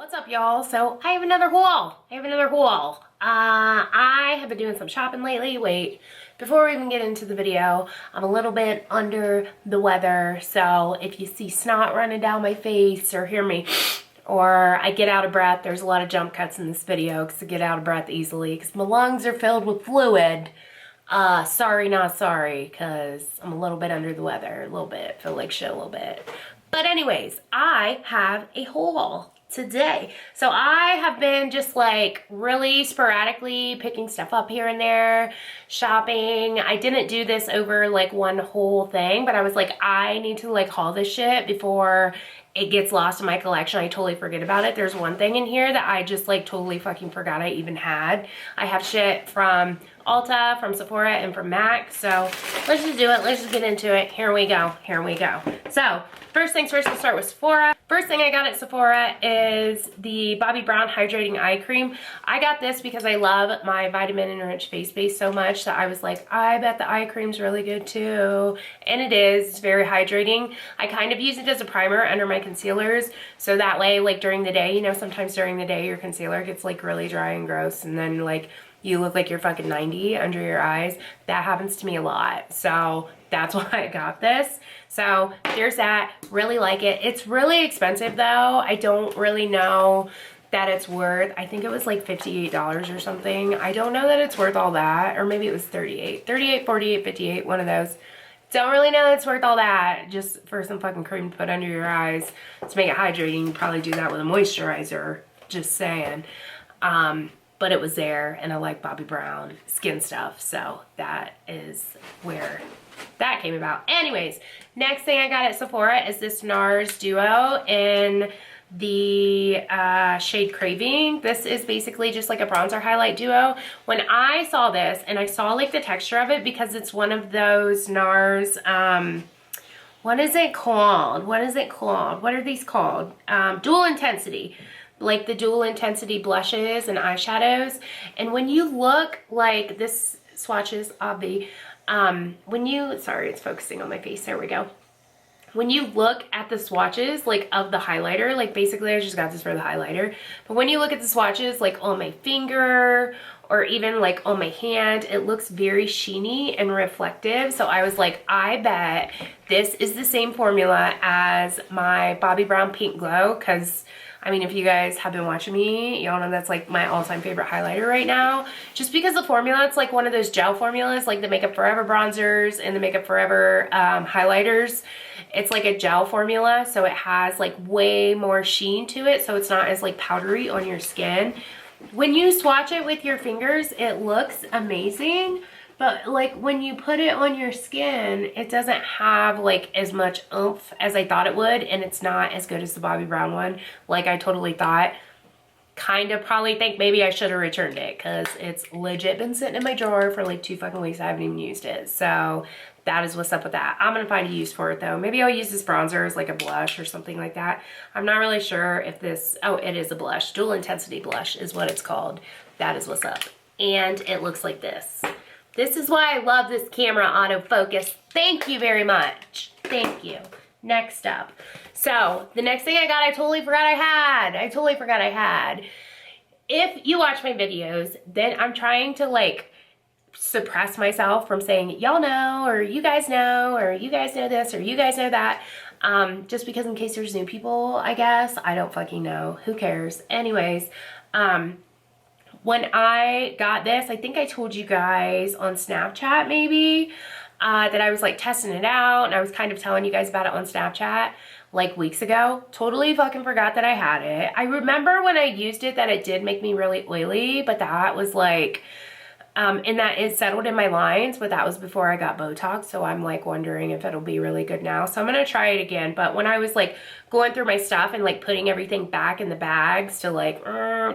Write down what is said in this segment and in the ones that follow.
What's up, y'all? So I have another haul. I have been doing some shopping lately. Wait, before we even get into the video, I'm a little bit under the weather. So if you see snot running down my face or hear me or I get out of breath, there's a lot of jump cuts in this video because I get out of breath easily because my lungs are filled with fluid. Sorry, not sorry, because I'm a little bit under the weather, a little bit, feel like shit a little bit. But anyways, I have a haul today. So I have been just like really sporadically picking stuff up here and there, shopping. I didn't do this over like one whole thing, but I was like, I need to like haul this shit before it gets lost in my collection. I totally forget about it. There's one thing in here that I just like totally fucking forgot I even had. I have shit from Ulta, from Sephora, and from Maxx. So let's just do it. Let's just get into it. Here we go. Here we go. So first things first, we'll start with Sephora. First thing I got at Sephora is the Bobbi Brown Hydrating Eye Cream. I got this because I love my vitamin enriched face base so much that I was like, I bet the eye cream's really good too. And it is. It's very hydrating. I kind of use it as a primer under my concealers. So that way, like during the day, you know, sometimes during the day your concealer gets like really dry and gross and then like you look like you're fucking 90 under your eyes. That happens to me a lot. So that's why I got this. So there's that. Really like it. It's really expensive though. I don't really know that it's worth, I think it was like $58 or something. I don't know that it's worth all that. Or maybe it was 38, 48, 58, one of those. Don't really know that it's worth all that just for some fucking cream to put under your eyes to make it hydrating. You probably do that with a moisturizer, just saying. But it was there, and I like Bobbi Brown skin stuff, so that is where that came about. Anyways, next thing I got at Sephora is this NARS Duo in the shade Craving. This is basically just like a bronzer highlight duo. When I saw this, and I saw like the texture of it because it's one of those NARS, what is it called? What is it called? What are these called? Dual Intensity. Like the dual intensity blushes and eyeshadows. And when you look like this swatches Bobbi, when you, sorry, it's focusing on my face, there we go. When you look at the swatches like of the highlighter, like basically I just got this for the highlighter, but when you look at the swatches like on my finger or even like on my hand, it looks very sheeny and reflective. So I was like, I bet this is the same formula as my Bobbi Brown Pink Glow, because I mean, if you guys have been watching me, y'all know that's like my all-time favorite highlighter right now. Just because the formula, it's like one of those gel formulas, like the Makeup Forever bronzers and the Makeup Forever highlighters. It's like a gel formula, so it has like way more sheen to it, so it's not as like powdery on your skin. When you swatch it with your fingers, it looks amazing. But like when you put it on your skin, it doesn't have like as much oomph as I thought it would, and it's not as good as the Bobbi Brown one like I totally thought. Kind of probably think maybe I should have returned it because it's legit been sitting in my drawer for like 2 fucking weeks. I haven't even used it. So that is what's up with that. I'm gonna find a use for it though. Maybe I'll use this bronzer as like a blush or something like that. I'm not really sure if this, oh, it is a blush. Dual Intensity Blush is what it's called. That is what's up. And it looks like this. This is why I love this camera autofocus. Thank you very much. Thank you. Next up. So the next thing I got, I totally forgot I had. If you watch my videos, then I'm trying to like suppress myself from saying y'all know, or you guys know, or you guys know this, or you guys know that. Just because in case there's new people, I guess. I don't fucking know. Who cares? Anyways, when I got this, I think I told you guys on Snapchat maybe that I was like testing it out, and I was kind of telling you guys about it on Snapchat like weeks ago. Totally fucking forgot that I had it. I remember when I used it that it did make me really oily, but that was like, and that it settled in my lines, but that was before I got Botox, so I'm like wondering if it'll be really good now. So I'm gonna try it again. But when I was like going through my stuff and like putting everything back in the bags to like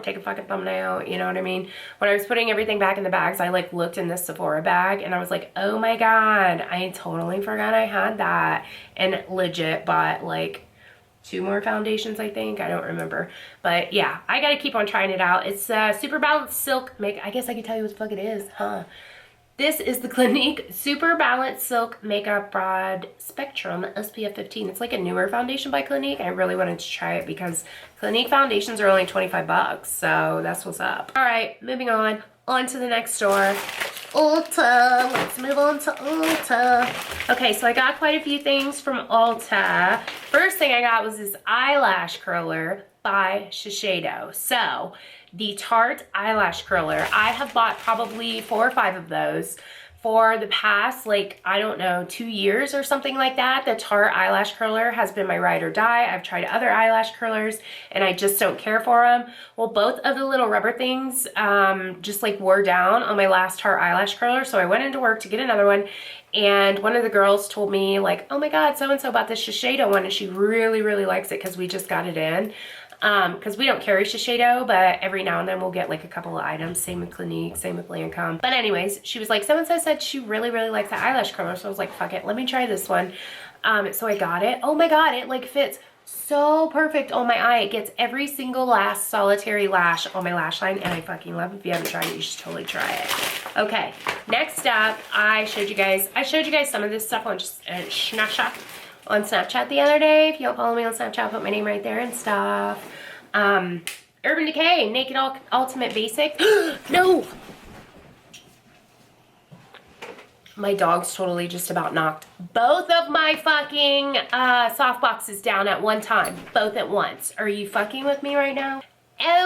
take a fucking thumbnail, you know what I mean? When I was putting everything back in the bags, I like looked in this Sephora bag and I was like, oh my god, I totally forgot I had that, and legit bought like 2 more foundations, I think. I don't remember. But yeah, I gotta keep on trying it out. It's Super Balanced Silk Make. I guess I could tell you what the fuck it is, huh? This is the Clinique Super Balanced Silk Makeup Broad Spectrum SPF 15. It's like a newer foundation by Clinique. I really wanted to try it because Clinique foundations are only 25 bucks, so that's what's up. All right, moving on to the next store. Ulta. Let's move on to Ulta. Okay, so I got quite a few things from Ulta. First thing I got was this eyelash curler by Shiseido. So the Tarte eyelash curler, I have bought probably 4 or 5 of those for the past, like, I don't know, 2 years or something like that. The Tarte eyelash curler has been my ride or die. I've tried other eyelash curlers and I just don't care for them. Well, both of the little rubber things just like wore down on my last Tarte eyelash curler. So I went into work to get another one, and one of the girls told me like, oh my God, so-and-so bought this Shiseido one and she really, really likes it because we just got it in. Because we don't carry Shiseido, but every now and then we'll get like a couple of items. Same with Clinique, same with Lancome. But anyways, she was like, so-and-so said she really, really likes the eyelash curler. So I was like, fuck it, let me try this one. So I got it. Oh my God, it like fits so perfect on my eye. It gets every single last solitary lash on my lash line, and I fucking love it. If you haven't tried it, you should totally try it. Okay, next up, I showed you guys some of this stuff on just Snapchat the other day. If you don't follow me on Snapchat, I'll put my name right there and stuff. Urban Decay Naked Ultimate Basics. No! My dog's totally just about knocked both of my fucking soft boxes down at one time. Both at once. Are you fucking with me right now?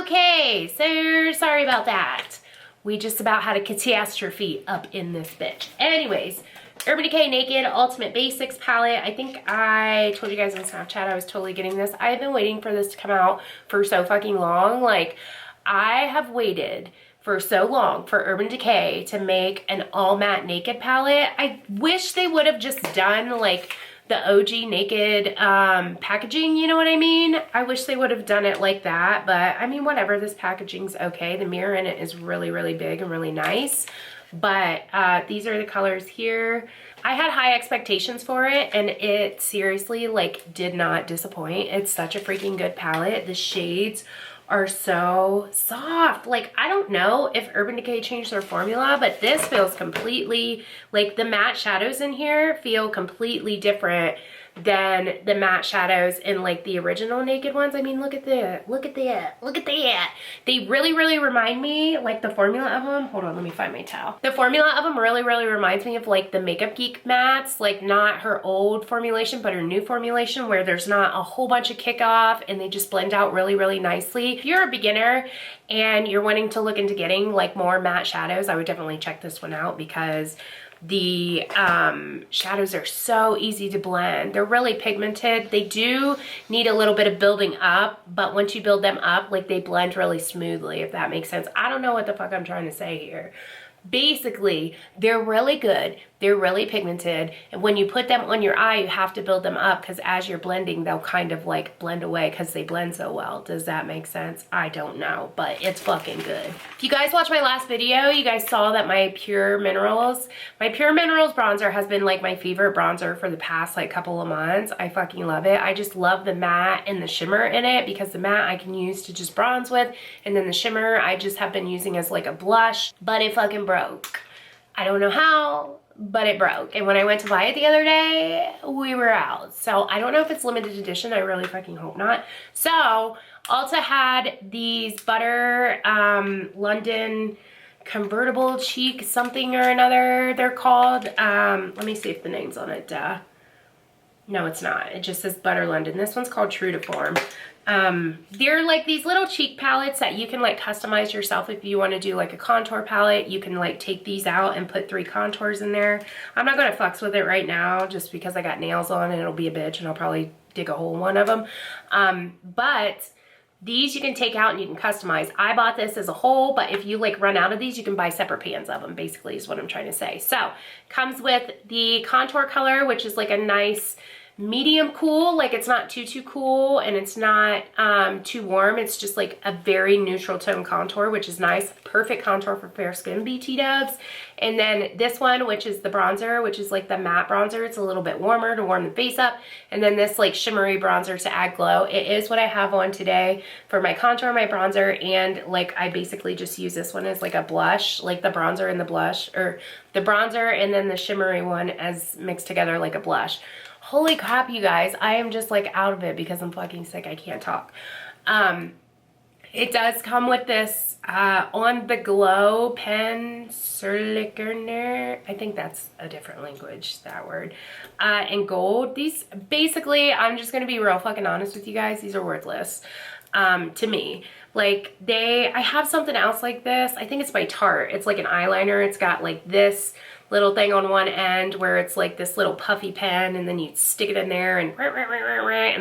Okay, so sorry about that. We just about had a catastrophe up in this bitch. Anyways, Urban Decay Naked Ultimate Basics palette. I think I told you guys on Snapchat I was totally getting this. I've been waiting for this to come out for so fucking long. Like, I have waited for so long for Urban Decay to make an all matte naked palette. I wish they would have just done like the OG naked packaging, you know what I mean? I wish they would have done it like that, but I mean, whatever, this packaging's okay. The mirror in it is really, really big and really nice. But these are the colors here. I had high expectations for it, and it seriously like did not disappoint. It's such a freaking good palette. The shades are so soft. Like, I don't know if Urban Decay changed their formula, but this feels completely, like the matte shadows in here feel completely different than the matte shadows in like the original naked ones. I mean, look at that, look at that, look at that. They really, really remind me, like the formula of them, hold on, let me find my towel. The formula of them really, really reminds me of like the Makeup Geek mattes, like not her old formulation, but her new formulation where there's not a whole bunch of kickoff and they just blend out really, really nicely. If you're a beginner and you're wanting to look into getting like more matte shadows, I would definitely check this one out because the shadows are so easy to blend. They're really pigmented. They do need a little bit of building up, but once you build them up, like they blend really smoothly, if that makes sense. I don't know what the fuck I'm trying to say here. Basically, they're really good. They're really pigmented. And when you put them on your eye, you have to build them up because as you're blending, they'll kind of like blend away because they blend so well. Does that make sense? I don't know, but it's fucking good. If you guys watched my last video, you guys saw that my Pure Minerals bronzer has been like my favorite bronzer for the past like couple of months. I fucking love it. I just love the matte and the shimmer in it because the matte I can use to just bronze with, and then the shimmer I just have been using as like a blush, but it fucking broke. I don't know how, but it broke. And when I went to buy it the other day, we were out. So I don't know if it's limited edition. I really fucking hope not. So Ulta had these Butter London Convertible Cheek something or another they're called. Let me see if the name's on it. No, it's not. It just says Butter London. This one's called True to Form. They're like these little cheek palettes that you can like customize yourself. If you want to do like a contour palette, you can like take these out and put 3 contours in there. I'm not going to fuss with it right now just because I got nails on and it'll be a bitch and I'll probably dig a hole in one of them. But these you can take out and you can customize. I bought this as a whole, but if you like run out of these, you can buy separate pans of them, basically is what I'm trying to say. So comes with the contour color, which is like a nice medium cool, like it's not too cool and it's not too warm. It's just like a very neutral tone contour, which is nice. Perfect contour for fair skin, BT dubs. And then this one, which is the bronzer, which is like the matte bronzer. It's a little bit warmer to warm the face up. And then this like shimmery bronzer to add glow. It is what I have on today for my contour, my bronzer, and like I basically just use this one as like a blush, like the bronzer and the blush, or the bronzer and then the shimmery one as mixed together like a blush. Holy crap, you guys, I am just like out of it because I'm fucking sick. I can't talk. It does come with this On the Glow pen Surlikerner. I think that's a different language, that word. And gold. These, basically, I'm just going to be real fucking honest with you guys. These are worthless to me. Like, I have something else like this. I think it's by Tarte. It's like an eyeliner. It's got like this little thing on one end where it's like this little puffy pen, and then you stick it in there and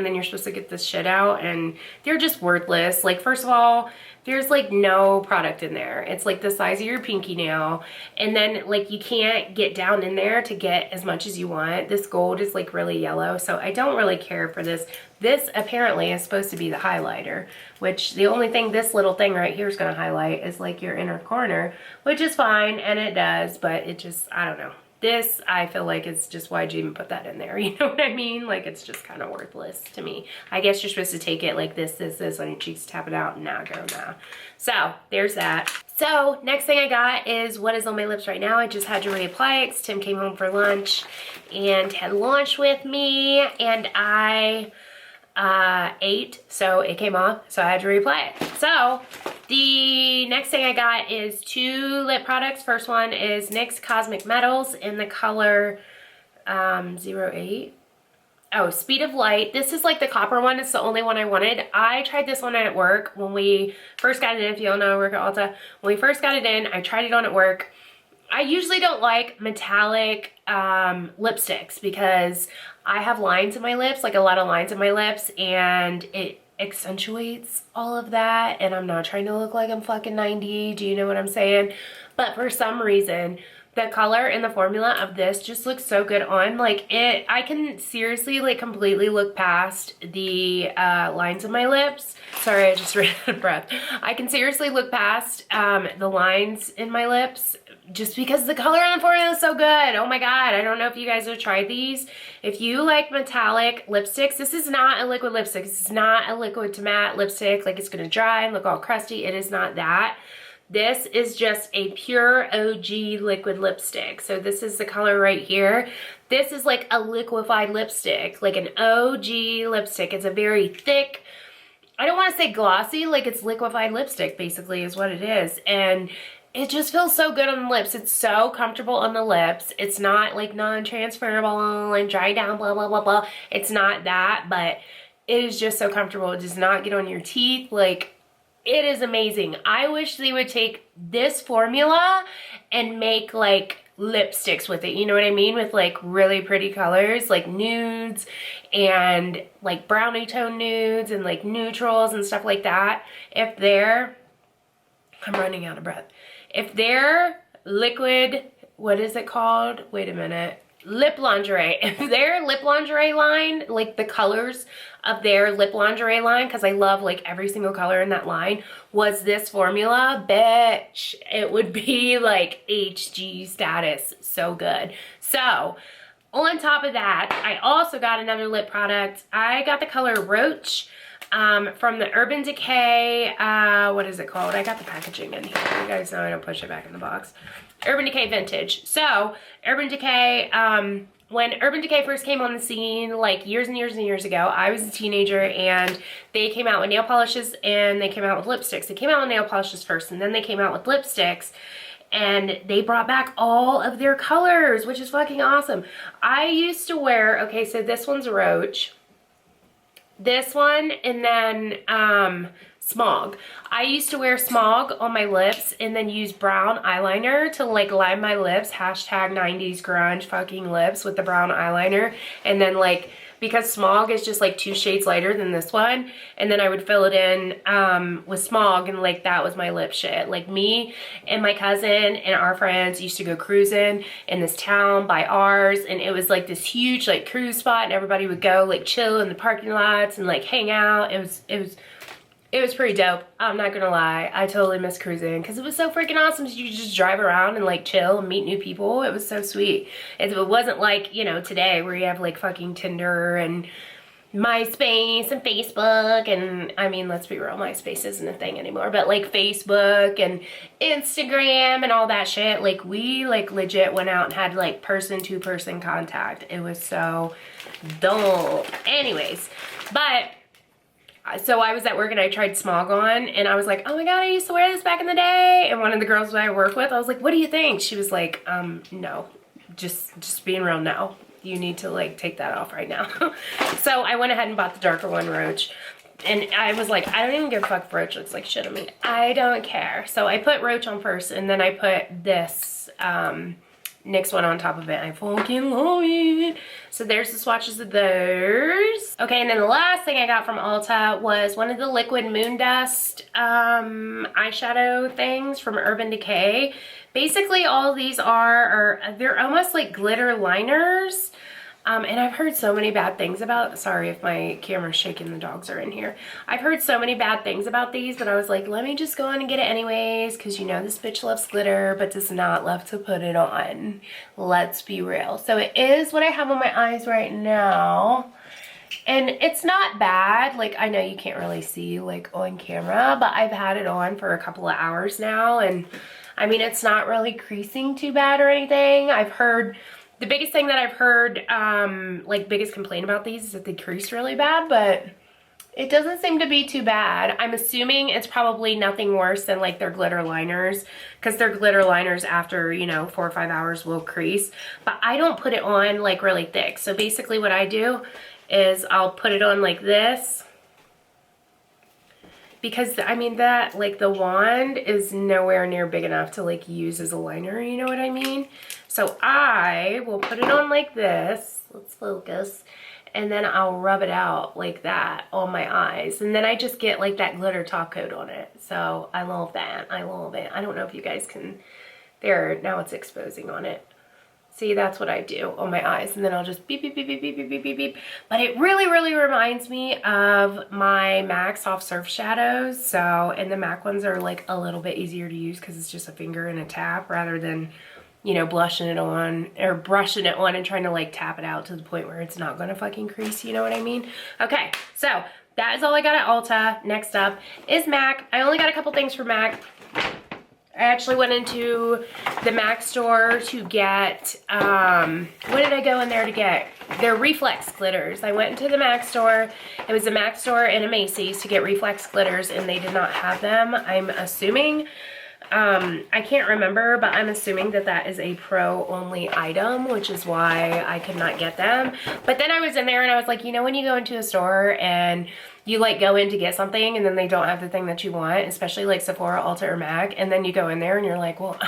then you're supposed to get this shit out, and they're just worthless. Like, first of all, there's like no product in there. It's like the size of your pinky nail, and then like you can't get down in there to get as much as you want. This gold is like really yellow, so I don't really care for this. This apparently is supposed to be the highlighter, which the only thing this little thing right here is going to highlight is like your inner corner, which is fine, and it does, but it just, I don't know. This, I feel like it's just, why'd you even put that in there? You know what I mean? Like, it's just kind of worthless to me. I guess you're supposed to take it like this on your cheeks, tap it out, and now go now. So, there's that. So, next thing I got is what is on my lips right now. I just had to reapply it because Tim came home for lunch and had lunch with me, and I ate, so it came off, so I had to reapply it. So the next thing I got is 2 lip products. First one is NYX Cosmic Metals in the color 08. Oh, Speed of Light. This is like the copper one. It's the only one I wanted. I tried this one at work when we first got it in. If you don't know, I work at Ulta. When we first got it in, I tried it on at work. I usually don't like metallic lipsticks because I have lines in my lips, like a lot of lines in my lips, and it accentuates all of that, and I'm not trying to look like I'm fucking 90, do you know what I'm saying? But for some reason, the color and the formula of this just looks so good on, like it, I can seriously like completely look past the lines of my lips. Sorry, I just ran out of breath. I can seriously look past the lines in my lips just because the color on the formula is so good. Oh my god, I don't know if you guys have tried these. If you like metallic lipsticks, this is not a liquid lipstick. This is not a liquid to matte lipstick, like it's gonna dry and look all crusty. It is not that. This is just a pure OG liquid lipstick. So this is the color right here. This is like a liquefied lipstick, like an OG lipstick. It's a very thick, I don't want to say glossy, like it's liquefied lipstick basically is what it is. And it just feels so good on the lips. It's so comfortable on the lips. It's not like non-transferable and dry down, blah, blah, blah, blah. It's not that, but it is just so comfortable. It does not get on your teeth. Like, it is amazing. I wish they would take this formula and make like lipsticks with it. You know what I mean? With like really pretty colors, like nudes and like brownie tone nudes and like neutrals and stuff like that. If they're, I'm running out of breath. If their liquid, what is it called? Wait a minute. Lip lingerie. If their lip lingerie line, like the colors of their lip lingerie line, because I love like every single color in that line, was this formula, bitch, it would be like HG status. So good. So, on top of that, I also got another lip product. I got the color Roach. From the Urban Decay, what is it called? I got the packaging in here. You guys know I don't push it back in the box. Urban Decay Vintage. So, Urban Decay, when Urban Decay first came on the scene, like years and years and years ago, I was a teenager and they came out with nail polishes and they came out with lipsticks. They came out with nail polishes first and then they came out with lipsticks. And they brought back all of their colors, which is fucking awesome. I used to wear, okay, so this one's Roach. This one, and then Smog. I used to wear Smog on my lips and then use brown eyeliner to like line my lips, hashtag 90s grunge fucking lips with the brown eyeliner, and then like because Smog is just like 2 shades lighter than this one. And then I would fill it in with Smog, and like that was my lip shit. Like me and my cousin and our friends used to go cruising in this town by ours, and it was like this huge like cruise spot, and everybody would go like chill in the parking lots and like hang out. It was pretty dope. I'm not gonna lie. I totally miss cruising because it was so freaking awesome. You could just drive around and like chill and meet new people. It was so sweet. It wasn't like, you know, today where you have like fucking Tinder and MySpace and Facebook, and I mean, let's be real, MySpace isn't a thing anymore, but like Facebook and Instagram and all that shit. Like we like legit went out and had like person-to-person contact. It was so dope. Anyways, but so I was at work and I tried Smog on, and I was like, oh my god, I used to wear this back in the day. And one of the girls that I work with, I was like, what do you think? She was like, no, just being real, no. You need to like take that off right now. So I went ahead and bought the darker one, Roach. And I was like, I don't even give a fuck if Roach looks like shit on me. I don't care. So I put Roach on first, and then I put this NYX one on top of it. I fucking love it. So there's the swatches of those. Okay, and then the last thing I got from Ulta was one of the liquid moondust eyeshadow things from Urban Decay. Basically all of these they're almost like glitter liners. And I've heard so many bad things about, sorry if my camera's shaking, the dogs are in here. I've heard so many bad things about these, but I was like, let me just go on and get it anyways, because you know this bitch loves glitter, but does not love to put it on. Let's be real. So it is what I have on my eyes right now. And it's not bad. Like, I know you can't really see like on camera, but I've had it on for a couple of hours now. And I mean, it's not really creasing too bad or anything. I've heard, the biggest thing that I've heard, like biggest complaint about these is that they crease really bad, but it doesn't seem to be too bad. I'm assuming it's probably nothing worse than like their glitter liners, because their glitter liners after, you know, 4 or 5 hours will crease. But I don't put it on like really thick. So basically what I do is I'll put it on like this, because I mean that like the wand is nowhere near big enough to like use as a liner, you know what I mean? So I will put it on like this, let's focus, and then I'll rub it out like that on my eyes, and then I just get like that glitter top coat on it. So I love that. I love it. I don't know if you guys can, there, now it's exposing on it. See, that's what I do on my eyes, and then I'll just beep, beep, beep, beep, beep, beep, beep, beep, beep. But it really, really reminds me of my Maxx Soft Surf Shadows. So, and the MAC ones are like a little bit easier to use because it's just a finger and a tap rather than, you know, blushing it on or brushing it on and trying to like tap it out to the point where it's not gonna fucking crease, you know what I mean? Okay, so that is all I got at Ulta. Next up is MAC. I only got a couple things for MAC. I actually went into the Maxx store to get, what did I go in there to get? Their Reflex glitters. I went into the Maxx store. It was a Maxx store and a Macy's to get Reflex glitters, and they did not have them. I'm assuming, I can't remember, but I'm assuming that that is a pro only item, which is why I could not get them. But then I was in there and I was like, you know, when you go into a store and you like go in to get something and then they don't have the thing that you want, especially like Sephora, Ulta, or MAC, and then you go in there and you're like, well,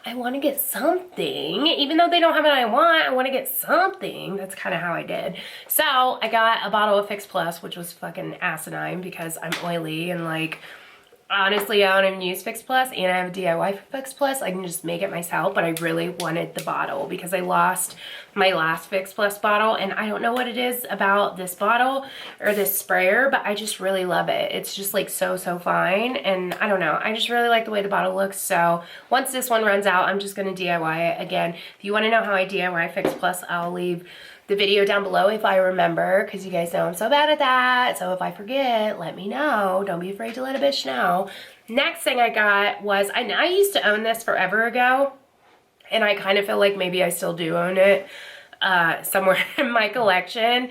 I want to get something. Even though they don't have what I want to get something. That's kind of how I did. So I got a bottle of Fix Plus, which was fucking asinine because I'm oily and like, honestly, I don't even use Fix Plus, and I have a DIY for Fix Plus. I can just make it myself, but I really wanted the bottle because I lost my last Fix Plus bottle, and I don't know what it is about this bottle or this sprayer, but I just really love it. It's just like so fine, and I don't know. I just really like the way the bottle looks, so once this one runs out, I'm just going to DIY it again. If you want to know how I DIY Fix Plus, I'll leave the video down below if I remember, because you guys know I'm so bad at that. So if I forget, let me know. Don't be afraid to let a bitch know. Next thing I got was, I used to own this forever ago, and I kind of feel like maybe I still do own it somewhere in my collection.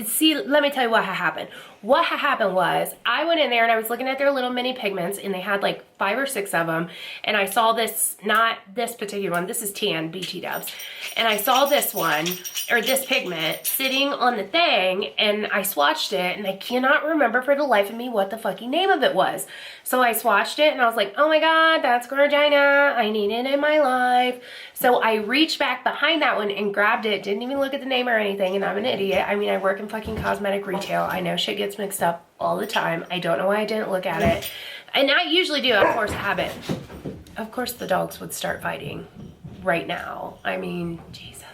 See, let me tell you what happened. what happened was I went in there and I was looking at their little mini pigments, and they had like 5 or 6 of them, and I saw this, not this particular one, this is tan BT Dubs, and I saw this one, or this pigment, sitting on the thing, and I swatched it, and I cannot remember for the life of me what the fucking name of it was. So I swatched it, and I was like, oh my god, that's Gorgina, I need it in my life. So I reached back behind that one and grabbed it, didn't even look at the name or anything, and I'm an idiot. I mean, I work in fucking cosmetic retail. I know shit gets mixed up all the time. I don't know why I didn't look at it. And I usually do, of course, habit. Of course the dogs would start fighting right now. I mean, Jesus.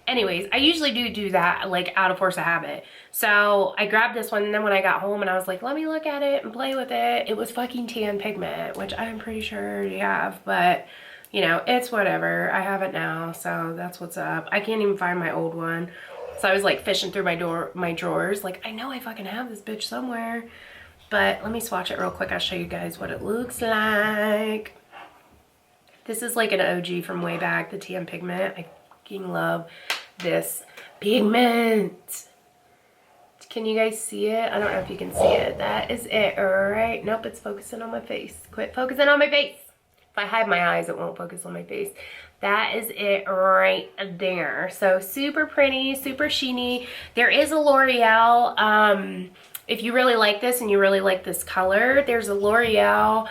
Anyways, I usually do that, like, out of force of habit. So I grabbed this one, and then when I got home and I was like, let me look at it and play with it, it was fucking tan pigment, which I'm pretty sure I already have, but you know, it's whatever. I have it now, so that's what's up. I can't even find my old one. So I was like fishing through my drawers, like, I know I fucking have this bitch somewhere. But let me swatch it real quick. I'll show you guys what it looks like. This is like an OG from way back, the tan pigment. I fucking love this pigment. Can you guys see it? I don't know if you can see it. That is it, alright. Nope, it's focusing on my face. Quit focusing on my face. If I hide my eyes, it won't focus on my face. That is it right there. So super pretty, super sheeny. There is a L'Oreal, if you really like this and you really like this color, there's a L'Oreal,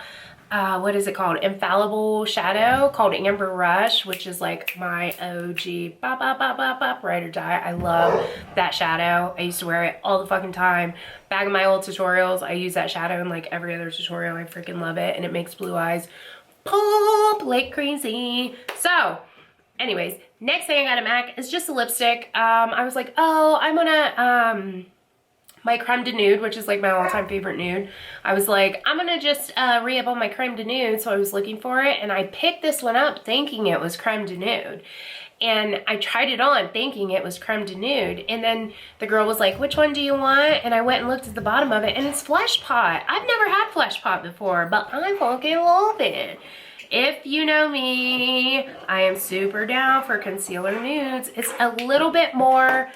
what is it called? Infallible shadow called Amber Rush, which is like my OG bop, bop, bop, bop, bop, ride or die. I love that shadow. I used to wear it all the fucking time. Back in my old tutorials, I use that shadow in like every other tutorial. I freaking love it, and it makes blue eyes pop like crazy. So anyways, next thing I got at Mac is just a lipstick. I was like, oh, I'm gonna my creme de nude, which is like my all-time favorite nude. I was like, I'm gonna just re-up on my creme de nude. So I was looking for it, and I picked this one up thinking it was creme de nude. And I tried it on thinking it was creme de nude, and then the girl was like, which one do you want? And I went and looked at the bottom of it, and it's Flesh Pot. I've never had Flesh Pot before, but I fucking love it. If you know me, I am super down for concealer nudes. It's a little bit more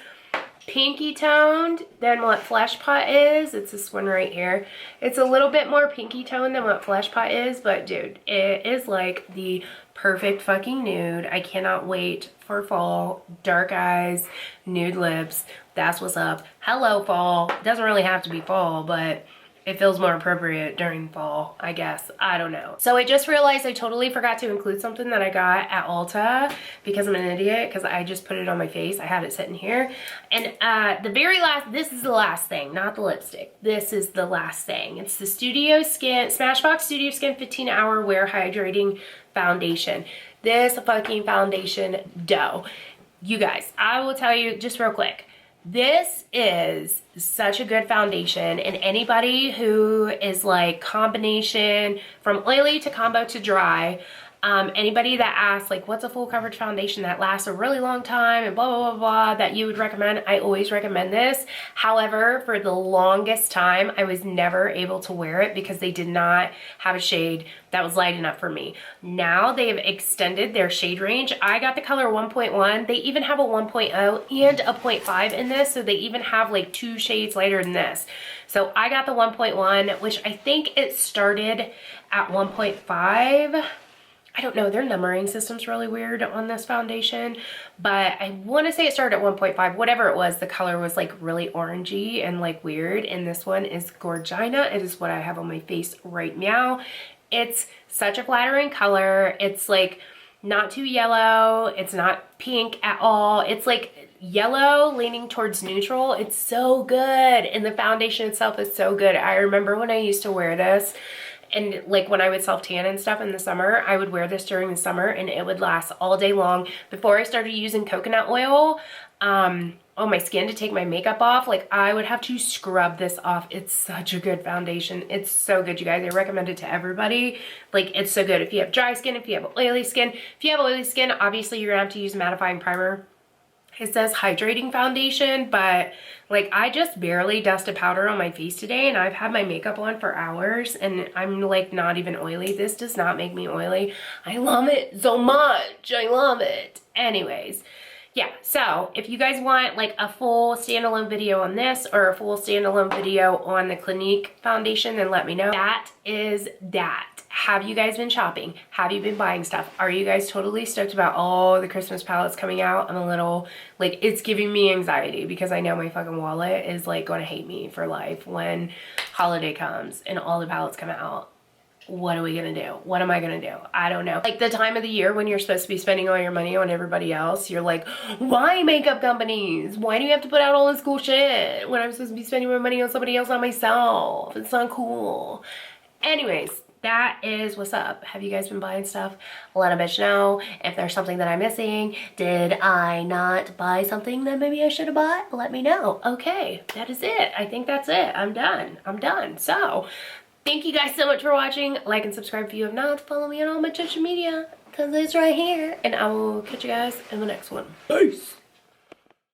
pinky toned than what Flesh Pot is. It's this one right here. It's a little bit more pinky toned than what Flesh Pot is, but dude, it is like the perfect fucking nude. I cannot wait for fall. Dark eyes, nude lips. That's what's up. Hello, fall. It doesn't really have to be fall, but it feels more appropriate during fall, I guess. I don't know. So I just realized I totally forgot to include something that I got at Ulta because I'm an idiot, because I just put it on my face. I had it sitting here. And the very last, this is the last thing, not the lipstick. This is the last thing. It's the Studio Skin, Smashbox Studio Skin 15-Hour Wear Hydrating Foundation. This fucking foundation dough. You guys, I will tell you just real quick. This is such a good foundation, and anybody who is like combination from oily to combo to dry, anybody that asks like what's a full coverage foundation that lasts a really long time and blah blah blah blah that you would recommend, I always recommend this. However, for the longest time I was never able to wear it because they did not have a shade that was light enough for me. Now they have extended their shade range. I got the color 1.1. They even have a 1.0 and a 0.5 in this, so they even have like 2 shades lighter than this. So I got the 1.1, which I think it started at 1.5. I don't know, their numbering system's really weird on this foundation, but I want to say it started at 1.5. Whatever it was, the color was like really orangey and like weird, and this one is Gorgina. It is what I have on my face right now. It's such a flattering color. It's like not too yellow. It's not pink at all. It's like yellow leaning towards neutral. It's so good, and the foundation itself is so good. I remember when I used to wear this, and like when I would self tan and stuff in the summer, I would wear this during the summer and it would last all day long. Before I started using coconut oil on my skin to take my makeup off, like I would have to scrub this off. It's such a good foundation. It's so good, you guys. I recommend it to everybody. Like, it's so good if you have dry skin, if you have oily skin. If you have oily skin, obviously you're gonna have to use a mattifying primer. It says hydrating foundation, but like I just barely dusted powder on my face today, and I've had my makeup on for hours and I'm like not even oily. This does not make me oily. I love it so much. I love it. Anyways, yeah, so if you guys want like a full standalone video on this or a full standalone video on the Clinique foundation, then let me know. That is that. Have you guys been shopping? Have you been buying stuff? Are you guys totally stoked about all the Christmas palettes coming out? I'm a little, like, it's giving me anxiety because I know my fucking wallet is like gonna hate me for life when holiday comes and all the palettes come out. What are we gonna do? What am I gonna do? I don't know. Like the time of the year when you're supposed to be spending all your money on everybody else, you're like, why makeup companies? Why do you have to put out all this cool shit when I'm supposed to be spending my money on somebody else, not myself? It's not cool. Anyways, that is what's up. Have you guys been buying stuff? Let a bitch know if there's something that I'm missing. Did I not buy something that maybe I should have bought? Let me know. Okay, that is it. I think that's it. I'm done. I'm done. So, thank you guys so much for watching. Like and subscribe if you have not. Follow me on all my social media because it's right here. And I will catch you guys in the next one. Peace.